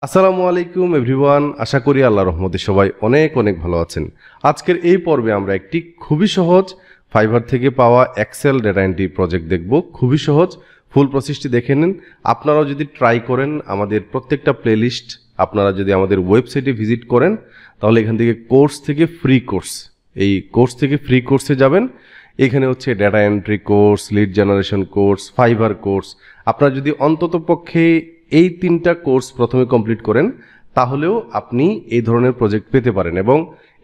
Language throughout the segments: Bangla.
আসসালামু আলাইকুম এভরিওয়ান, আশা করি আল্লাহর রহমতে সবাই অনেক অনেক ভালো আছেন। আজকের এই পর্বে আমরা একটি খুবই সহজ ফাইবার থেকে পাওয়া এক্সেল ডেটা এন্ট্রি প্রজেক্ট দেখব। খুবই সহজ, ফুল প্রসেসটি দেখে নিন। আপনারাও যদি ট্রাই করেন, আমাদের প্রত্যেকটা প্লেলিস্ট আপনারা যদি আমাদের ওয়েবসাইটে ভিজিট করেন, তাহলে এখান থেকে কোর্স থেকে ফ্রি কোর্স, এই কোর্স থেকে ফ্রি কোর্সে যাবেন। এখানে হচ্ছে data entry course, lead generation course, fibre course. আপনারা যদি অন্তত পক্ষে এই 3টা কোর্স প্রথমে কমপ্লিট করেন, তাহলেও আপনি এই ধরনের প্রজেক্ট পেতে পারেন। এবং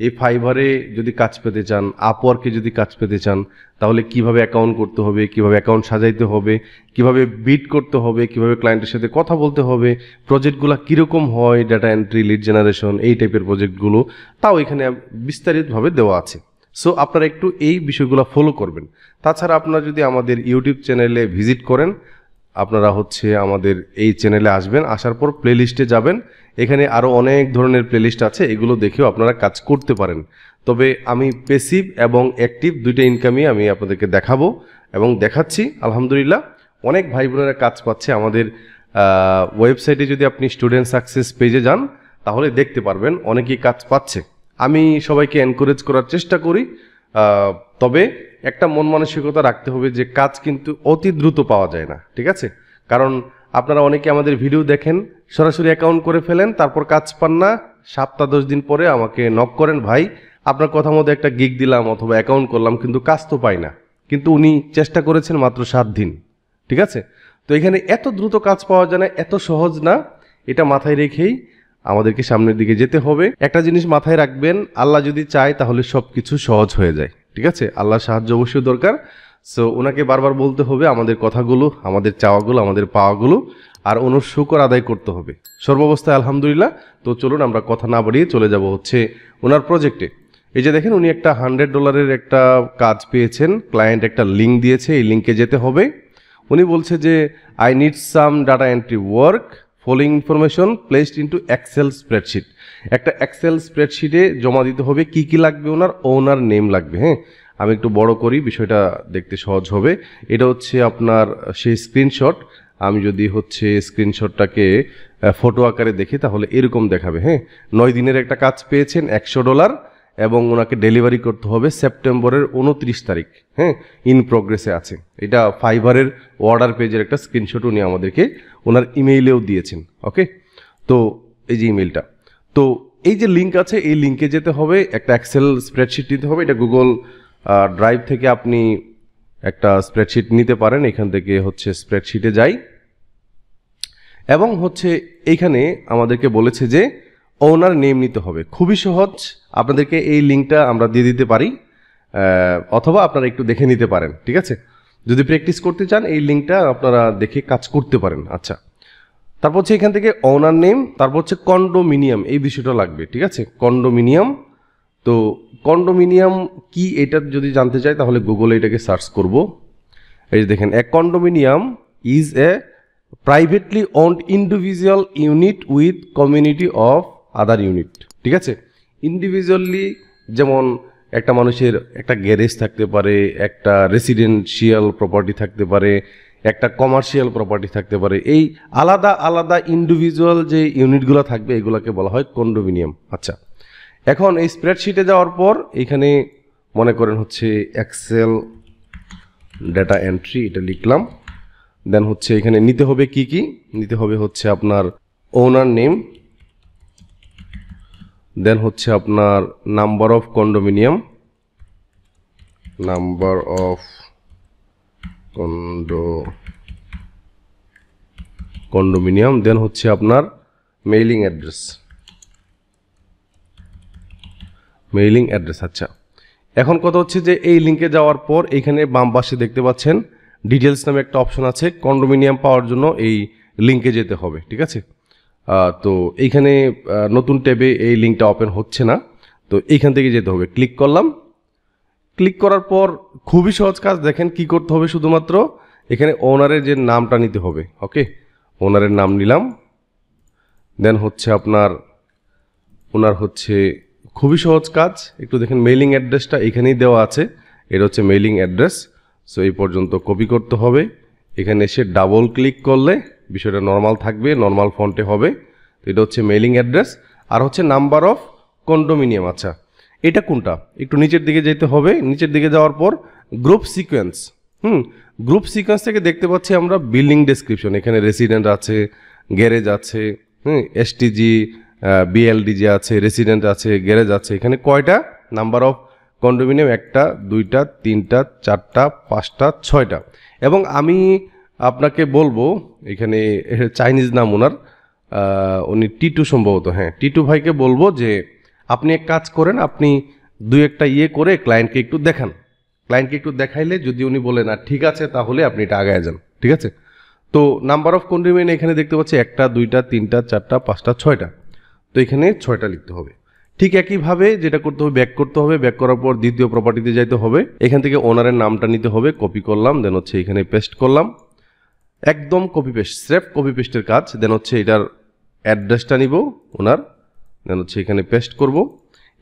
এই ফাইবারে যদি কাজ পেতে চান, আপওয়ার্কে যদি কাজ পেতে চান, তাহলে কিভাবে অ্যাকাউন্ট করতে হবে, কিভাবে অ্যাকাউন্ট সাজাইতে হবে, কিভাবে বিড করতে হবে, কিভাবে ক্লায়েন্টের সাথে কথা বলতে হবে, প্রজেক্টগুলো কীরকম হয়, ডাটা এন্ট্রি, লিড জেনারেশন, এই টাইপের প্রজেক্টগুলো, তাও এখানে বিস্তারিতভাবে দেওয়া আছে। সো আপনারা একটু এই বিষয়গুলো ফলো করবেন। তাছাড়া আপনারা যদি আমাদের ইউটিউব চ্যানেলে ভিজিট করেন, আপনারা হচ্ছে আমাদের এই চ্যানেলে আসবেন, আসার পর প্লেলিস্টে যাবেন। এখানে আরও অনেক ধরনের প্লেলিস্ট আছে, এগুলো দেখেও আপনারা কাজ করতে পারেন। তবে আমি প্যাসিভ এবং অ্যাক্টিভ দুইটা ইনকামই আমি আপনাদেরকে দেখাবো এবং দেখাচ্ছি। আলহামদুলিল্লাহ অনেক ভাই বোনেরা কাজ পাচ্ছে। আমাদের ওয়েবসাইটে যদি আপনি স্টুডেন্ট সাকসেস পেজে যান, তাহলে দেখতে পারবেন অনেকেই কাজ পাচ্ছে। আমি সবাইকে এনকারেজ করার চেষ্টা করি, তবে একটা মন মানসিকতা রাখতে হবে যে কাজ কিন্তু অতি দ্রুত পাওয়া যায় না, ঠিক আছে? কারণ আপনারা অনেকে আমাদের ভিডিও দেখেন, সরাসরি অ্যাকাউন্ট করে ফেলেন, তারপর কাজ পান না, 7-10 দিন পরে আমাকে নক করেন, ভাই আপনার কথা মতো একটা গিগ দিলাম অথবা অ্যাকাউন্ট করলাম, কিন্তু কাজ তো পাই না। কিন্তু উনি চেষ্টা করেছেন মাত্র 7 দিন, ঠিক আছে? তো এখানে এত দ্রুত কাজ পাওয়া যায় না, এত সহজ না। এটা মাথায় রেখেই আমাদেরকে সামনের দিকে যেতে হবে। একটা জিনিস মাথায় রাখবেন, আল্লাহ যদি চায় তাহলে সব কিছু সহজ হয়ে যায়, ঠিক আছে? আল্লাহর সাহায্য অবশ্যই দরকার। সো ওনাকে বারবার বলতে হবে আমাদের কথাগুলো, আমাদের চাওয়াগুলো, আমাদের পাওয়াগুলো, আর ওনার শুকর আদায় করতে হবে সর্বাবস্থায়। আলহামদুলিল্লাহ। তো চলুন আমরা কথা না বাড়িয়ে চলে যাব হচ্ছে ওনার প্রজেক্টে। এই যে দেখেন, উনি একটা $100 একটা কাজ পেয়েছেন, ক্লায়েন্ট একটা লিঙ্ক দিয়েছে, এই লিঙ্কে যেতে হবে। উনি বলছে যে I need some data entry work, following information placed into Excel spreadsheet. একটা এক্সেল স্প্রেডশিটে জমা দিতে হবে। কি কি লাগবে? ওনার নেম লাগবে। হ্যাঁ, আমি একটু বড় করি, বিষয়টা দেখতে সহজ হবে। এটা হচ্ছে আপনার সেই স্ক্রিনশট। আমি যদি হচ্ছে স্ক্রিনশটটাকে ফটো আকারে দেখি, তাহলে এরকম দেখাবে। হ্যাঁ, 9 দিনের একটা কাজ পেয়েছেন, $100, এবং ওনাকে ডেলিভারি করতে হবে সেপ্টেম্বরের 29 তারিখ। হ্যাঁ, ইন প্রোগ্রেসে আছে। এটা ফাইবারের অর্ডার পেজের একটা স্ক্রিনশট উনি আমাদেরকে ওনার ইমেইলেও দিয়েছেন। ওকে, তো এই যে ইমেইলটা, তো এই যে লিঙ্ক আছে, এই লিঙ্কে যেতে হবে, একটা এক্সেল স্প্রেডশিট নিতে হবে। এটা গুগল ড্রাইভ থেকে আপনি একটা স্প্রেডশিট নিতে পারেন। এখান থেকে হচ্ছে স্প্রেডশিটে যাই, এবং হচ্ছে এইখানে আমাদেরকে বলেছে যে ওনার নেম নিতে হবে। খুবই সহজ, আপনাদেরকে এই লিঙ্কটা আমরা দিয়ে দিতে পারি, অথবা আপনারা একটু দেখে নিতে পারেন, ঠিক আছে? যদি প্র্যাকটিস করতে চান, এই লিঙ্কটা আপনারা দেখে কাজ করতে পারেন। আচ্ছা, তারপর হচ্ছে এখান থেকে ওনার নেম, তারপর হচ্ছে কন্ডোমিনিয়াম, এই বিষয়টা লাগবে, ঠিক আছে? কন্ডোমিনিয়াম। তো কন্ডোমিনিয়াম কি, এটা যদি জানতে চাই তাহলে গুগলে এটাকে সার্চ করব। এই যে দেখেন, a condominium is a privately owned individual unit with community of other unit, ঠিক আছে? ইন্ডিভিজুয়ালি, যেমন একটা মানুষের একটা গ্যারেজ থাকতে পারে, একটা রেসিডেন্সিয়াল প্রপার্টি থাকতে পারে, একটা কমার্শিয়াল প্রপার্টি থাকতে পারে। এই আলাদা আলাদা ইন্ডিভিজুয়াল যে ইউনিটগুলো থাকবে, এগুলোকে বলা হয় কন্ডোমিনিয়াম। আচ্ছা, এখন এই স্প্রেডশিটে যাওয়ার পর এখানে মনে করেন হচ্ছে এক্সেল ডেটা এন্ট্রি, এটা লিখলাম। দেন হচ্ছে এখানে নিতে হবে কি কি নিতে হবে, হচ্ছে আপনার ওনার নেম, দেন হচ্ছে আপনার number of condominium, number of condominium, then হচ্ছে আপনার মেইলিং অ্যাড্রেস। আচ্ছা, এখন কথা হচ্ছে যে এই লিঙ্কে যাওয়ার পর এখানে বাম পাশে দেখতে পাচ্ছেন ডিটেলস নামে একটা অপশন আছে। কন্ডোমিনিয়াম পাওয়ার জন্য এই লিঙ্কে যেতে হবে, ঠিক আছে? তো এইখানে নতুন ট্যাবে এই লিঙ্কটা ওপেন হচ্ছে না, তো এইখান থেকে যেতে হবে। ক্লিক করলাম। ক্লিক করার পর খুবই সহজ কাজ। দেখেন কি করতে হবে, শুধুমাত্র এখানে ওনারের যে নামটা নিতে হবে। ওকে, ওনারের নাম নিলাম। দেন হচ্ছে আপনার ওনার হচ্ছে খুবই সহজ কাজ। একটু দেখেন, মেইলিং অ্যাড্রেসটা এখানেই দেওয়া আছে, এটা হচ্ছে মেইলিং অ্যাড্রেস। সো এই পর্যন্ত কপি করতে হবে। এখানে এসে ডাবল ক্লিক করলে বিষয়টা নর্মাল থাকবে, নর্মাল ফন্টে হবে। তো এটা হচ্ছে মেইলিং অ্যাড্রেস, আর হচ্ছে নাম্বার অফ কন্ডোমিনিয়াম। আচ্ছা, এটা কোনটা? একটু নিচের দিকে যেতে হবে। নিচের দিকে যাওয়ার পর গ্রুপ সিকোয়েন্স। গ্রুপ সিকোয়েন্স থেকে দেখতে পাচ্ছি আমরা বিল্ডিং ডেসক্রিপশন, এখানে রেসিডেন্ট আছে, গ্যারেজ আছে, এসটিজি, বিএলডিজি আছে, রেসিডেন্ট আছে, গ্যারেজ আছে। এখানে কয়টা নাম্বার অফ কন্ডোমিনিয়াম? 1টা 2টা 3টা 4টা 5টা 6টা। এবং আমি আপনাকে বলবো, এখানে চাইনিজ নাম ওনার, উনি টিটু সম্ভবত, হ্যাঁ টিটু ভাইকে বলবো যে আপনি এক কাজ করেন, আপনি 2-1টা করে ক্লায়েন্টকে একটু দেখান। ক্লায়েন্টকে একটু দেখাইলে যদি উনি বলেন আর ঠিক আছে, তাহলে আপনি এটা আগায় যান। ঠিক আছে? তো নাম্বার অফ কন্ডোমিনিয়াম এখানে দেখতে পাচ্ছি 1টা 2টা 3টা 4টা 5টা 6টা। তো এখানে 6টা লিখতে হবে। ঠিক একইভাবে যেটা করতে হবে, ব্যাক করতে হবে। ব্যাক করার পর দ্বিতীয় প্রপার্টিতে যাইতে হবে। এখান থেকে ওনারের নামটা নিতে হবে, কপি করলাম, দেন হচ্ছে এখানে পেস্ট করলাম, একদম কপি পেস্ট, স্রেফ কপি পেস্টের কাজ। দেন হচ্ছে এটার অ্যাড্রেসটা নিব ওনার, দেন হচ্ছে এখানে পেস্ট করব।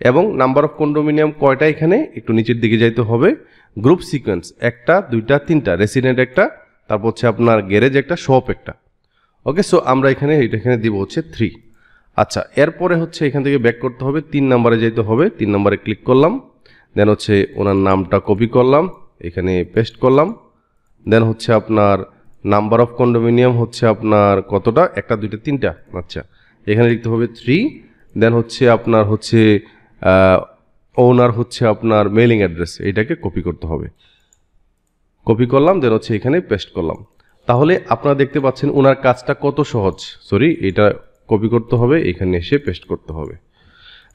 এবং নাম্বার অফ কন্ডোমিনিয়াম কয়টা, এখানে একটু নিচের দিকে যাইতে হবে। গ্রুপ সিকোয়েন্স 1টা 2টা 3টা, রেসিডেন্ট একটা, তারপর হচ্ছে আপনার গ্যারেজ একটা, শপ একটা। ওকে, সো আমরা এখানে দিব হচ্ছে 3। আচ্ছা, এরপরে হচ্ছে এখান থেকে ব্যাক করতে হবে, 3 নাম্বারে যেতে হবে। 3 নাম্বারে ক্লিক করলাম, দেন হচ্ছে ওনার নামটা কপি করলাম, এখানে পেস্ট করলাম। দেন হচ্ছে আপনার নাম্বার অফ কন্ডোমিনিয়াম হচ্ছে আপনার কতটা? 1টা 2টা 3টা। আচ্ছা, এখানে লিখতে হবে 3। দেন হচ্ছে আপনার হচ্ছে ওনার হচ্ছে আপনার মেইলিং অ্যাড্রেস, এইটাকে কপি করতে হবে। কপি করলাম, দেন হচ্ছে এখানে পেস্ট করলাম। তাহলে আপনারা দেখতে পাচ্ছেন ওনার কাজটা কত সহজ। সরি, এটা কপি করতে হবে, এখানে এসে পেস্ট করতে হবে।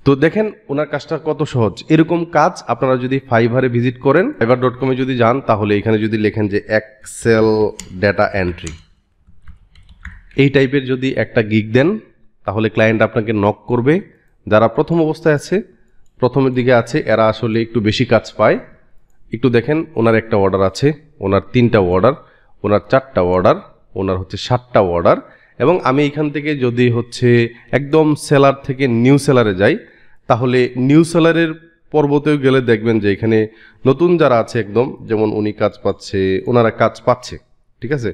তো দেখেন ওনার কাজটা কত সহজ। এরকম কাজ আপনারা যদি ফাইভারে ভিজিট করেন, fiverr.com যদি যান, তাহলে এখানে যদি লেখেন যে এক্সেল ডেটা এন্ট্রি, এই টাইপের যদি একটা গিগ দেন, তাহলে ক্লায়েন্ট আপনাকে নক করবে। যারা প্রথম অবস্থায় আছে, প্রথমের দিকে আছে, এরা আসলে একটু বেশি কাজ পায়। একটু দেখেন, ওনার একটা অর্ডার আছে, ওনার 3টা অর্ডার, ওনার 4টা অর্ডার, ওনার হচ্ছে 7টা অর্ডার। এবং আমি এখান থেকে যদি হচ্ছে একদম সেলার থেকে নিউ সেলারে যাই, তাহলে নিউ সেলারের পর্বতেও গেলে দেখবেন যে এখানে নতুন যারা আছে একদম, যেমন উনি কাজ পাচ্ছে, ওনারা কাজ পাচ্ছে। ঠিক আছে?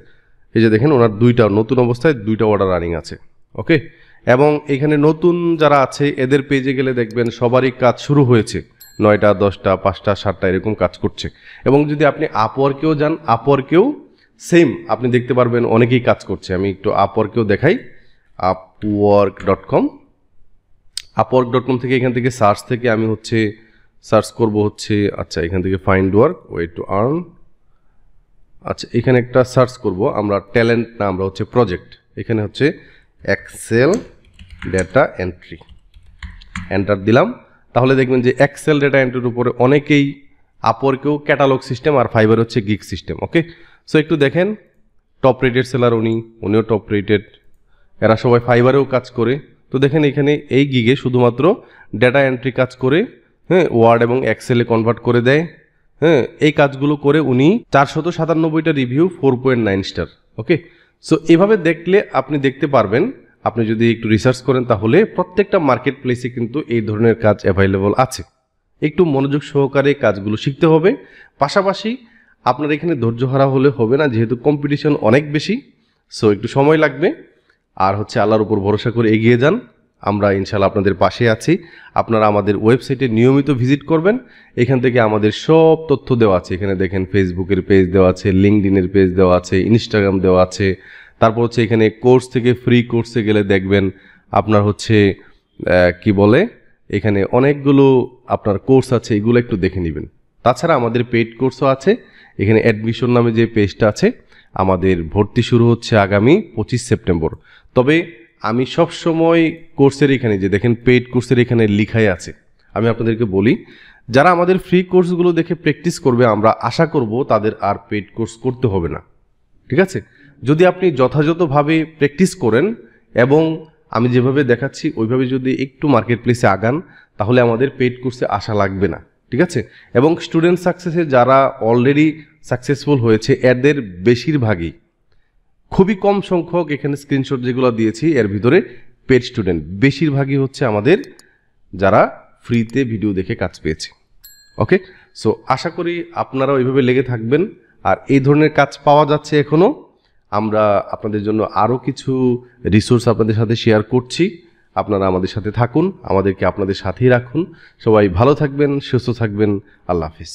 এই যে দেখেন ওনার 2টা নতুন অবস্থায় 2টা অর্ডার রানিং আছে। ওকে, এবং এখানে নতুন যারা আছে এদের পেজে গেলে দেখবেন সবারই কাজ শুরু হয়েছে, 9টা 10টা 5টা 7টা এরকম কাজ করছে। এবং যদি আপনি আপওয়ার্কেও যান, আপওয়ার্কেও সেম আপনি দেখতে পারবেন অনেকেই কাজ করছে। আমি একটু আপওয়ার্কেও দেখাই, upwork.com। upwork.com থেকে এখান থেকে সার্চ থেকে আমি হচ্ছে সার্চ করব হচ্ছে, আচ্ছা এখান থেকে find work, way to earn. আচ্ছা, এখানে একটা সার্চ করব আমরা, ট্যালেন্ট না, আমরা হচ্ছে প্রজেক্ট। এখানে হচ্ছে এক্সেল ডেটা এন্ট্রি, এন্টার দিলাম। তাহলে দেখবেন যে এক্সেল ডেটা এন্ট্রির উপরে অনেকেই, আপওয়ার্কেও ক্যাটালগ সিস্টেম, আর ফাইবার হচ্ছে গিগ সিস্টেম। ওকে, সো একটু দেখেন, টপ রেটেড সেলার উনিও টপ রেটেড, এরা সবাই ফাইবারেও কাজ করে। তো দেখেন এখানে এই গিগে শুধুমাত্র ডেটা এন্ট্রি কাজ করে, হ্যাঁ, ওয়ার্ড এবং এক্সেলে কনভার্ট করে দেয়। হ্যাঁ, এই কাজগুলো করে উনি 497টা রিভিউ, 4.9 স্টার। ওকে, সো এভাবে দেখলে আপনি দেখতে পারবেন, আপনি যদি একটু রিসার্চ করেন, তাহলে প্রত্যেকটা মার্কেট প্লেসে কিন্তু এই ধরনের কাজ অ্যাভেলেবল আছে। একটু মনোযোগ সহকারে কাজগুলো শিখতে হবে। পাশাপাশি আপনার এখানে ধৈর্য হারা হলে হবে না, যেহেতু কম্পিটিশন অনেক বেশি। সো একটু সময় লাগবে, আর হচ্ছে আল্লাহর উপর ভরসা করে এগিয়ে যান। আমরা ইনশাল্লাহ আপনাদের পাশে আছি। আপনারা আমাদের ওয়েবসাইটে নিয়মিত ভিজিট করবেন, এখান থেকে আমাদের সব তথ্য দেওয়া আছে। এখানে দেখেন ফেসবুকের পেজ দেওয়া আছে, লিঙ্কডইনের পেজ দেওয়া আছে, ইনস্টাগ্রাম দেওয়া আছে। তারপর হচ্ছে এখানে কোর্স থেকে ফ্রি কোর্সে গেলে দেখবেন আপনার হচ্ছে কি বলে, এখানে অনেকগুলো আপনার কোর্স আছে, এগুলো একটু দেখে নেবেন। তাছাড়া আমাদের পেইড কোর্সও আছে। এখানে অ্যাডমিশন নামে যে পেজটা আছে, আমাদের ভর্তি শুরু হচ্ছে আগামী 25 সেপ্টেম্বর। তবে আমি সব সময় কোর্সের এখানে যে দেখেন পেইড কোর্সের এখানে লিখাই আছে, আমি আপনাদেরকে বলি, যারা আমাদের ফ্রি কোর্সগুলো দেখে প্র্যাকটিস করবে, আমরা আশা করব তাদের আর পেইড কোর্স করতে হবে না। ঠিক আছে? যদি আপনি যথাযথভাবে প্র্যাকটিস করেন এবং আমি যেভাবে দেখাচ্ছি ওইভাবে যদি একটু মার্কেট প্লেসে আগান, তাহলে আমাদের পেইড কোর্সে আসা লাগবে না। ঠিক আছে? এবং স্টুডেন্ট সাকসেসে যারা অলরেডি সাকসেসফুল হয়েছে, এদের বেশিরভাগই, খুবই কম সংখ্যক, এখানে স্ক্রিনশট যেগুলো দিয়েছি এর ভিতরে পেড স্টুডেন্ট, বেশিরভাগই হচ্ছে আমাদের যারা ফ্রিতে ভিডিও দেখে কাজ পেয়েছে। ওকে, সো আশা করি আপনারা ওইভাবে লেগে থাকবেন। আর এই ধরনের কাজ পাওয়া যাচ্ছে এখনও, আমরা আপনাদের জন্য আরও কিছু রিসোর্স আপনাদের সাথে শেয়ার করছি। আপনারা আমাদের সাথে থাকুন, আমাদেরকে আপনাদের সাথেই রাখুন। সবাই ভালো থাকবেন, সুস্থ থাকবেন। আল্লাহ হাফিজ।